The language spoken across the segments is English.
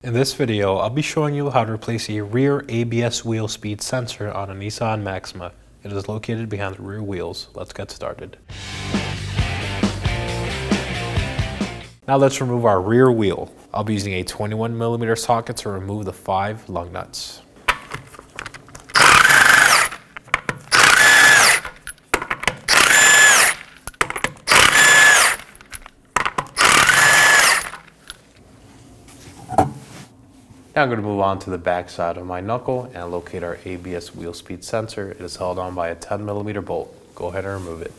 In this video, I'll be showing you how to replace a rear ABS wheel speed sensor on a Nissan Maxima. It is located behind the rear wheels. Let's get started. Now let's remove our rear wheel. I'll be using a 21mm socket to remove the 5 lug nuts. Now I'm going to move on to the back side of my knuckle and locate our ABS wheel speed sensor. It is held on by a 10mm bolt. Go ahead and remove it.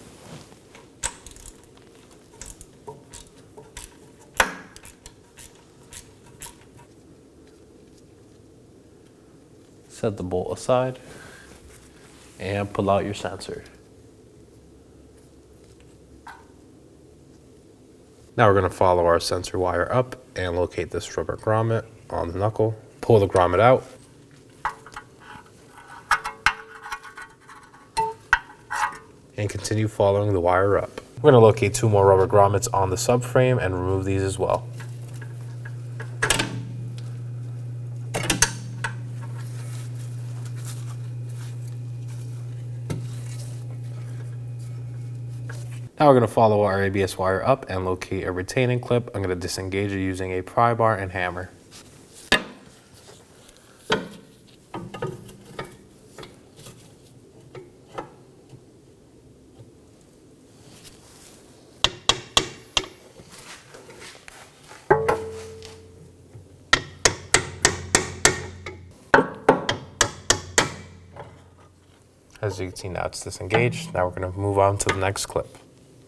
Set the bolt aside and pull out your sensor. Now we're going to follow our sensor wire up and locate this rubber grommet on the knuckle. Pull the grommet out. And continue following the wire up. We're going to locate 2 more rubber grommets on the subframe and remove these as well. Now we're going to follow our ABS wire up and locate a retaining clip. I'm going to disengage it using a pry bar and hammer. As you can see, now it's disengaged. Now we're going to move on to the next clip.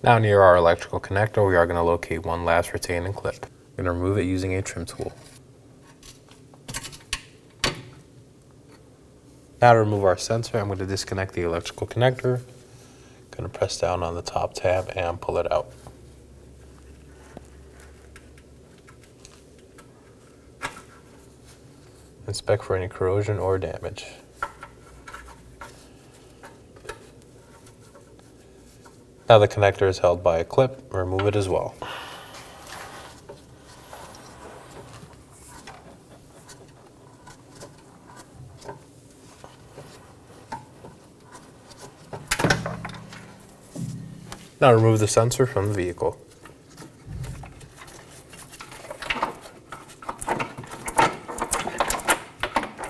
Now near our electrical connector, we are going to locate one last retaining clip. I'm going to remove it using a trim tool. Now to remove our sensor, I'm going to disconnect the electrical connector. I'm going to press down on the top tab and pull it out. Inspect for any corrosion or damage. Now the connector is held by a clip, remove it as well. Now remove the sensor from the vehicle.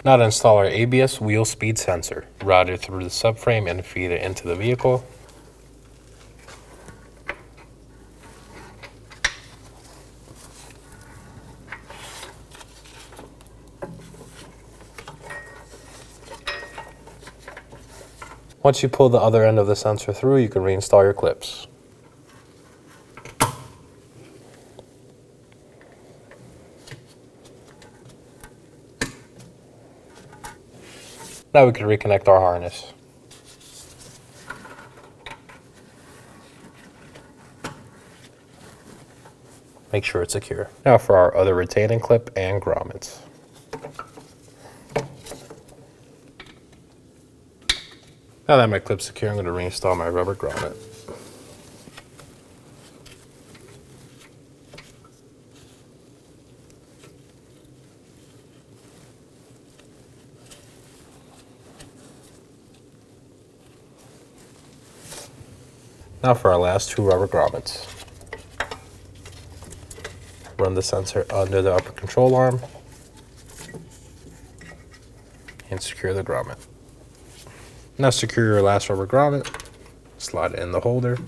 Now to install our ABS wheel speed sensor. Route it through the subframe and feed it into the vehicle. Once you pull the other end of the sensor through, you can reinstall your clips. Now we can reconnect our harness. Make sure it's secure. Now for our other retaining clip and grommets. Now that my clip's secure, I'm going to reinstall my rubber grommet. Now for our last 2 rubber grommets. Run the sensor under the upper control arm and secure the grommet. Now secure your last rubber grommet, slide it in the holder,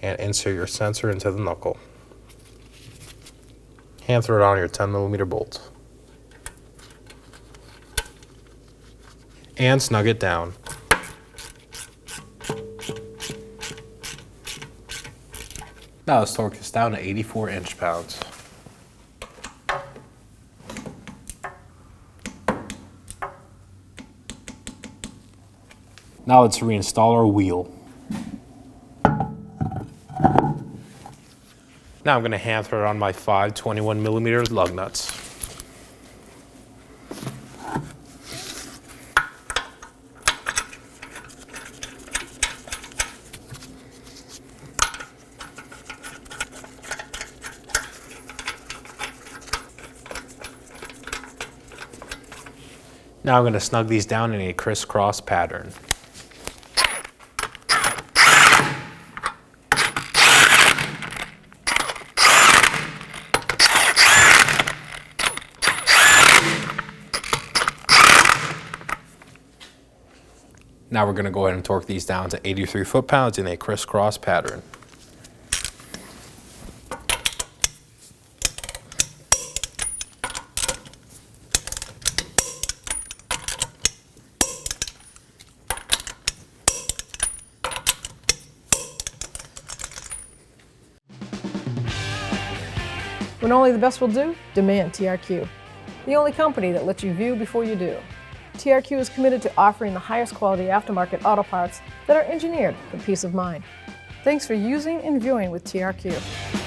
and insert your sensor into the knuckle. Hand throw it on your 10mm bolt. And snug it down. Now let's torque this down to 84 inch-pounds. Now let's reinstall our wheel. Now I'm going to hand throw on my 5 21mm lug nuts. Now I'm going to snug these down in a crisscross pattern. Now we're going to go ahead and torque these down to 83 foot-pounds in a crisscross pattern. When only the best will do, demand TRQ. The only company that lets you view before you do. TRQ is committed to offering the highest quality aftermarket auto parts that are engineered for peace of mind. Thanks for using and viewing with TRQ.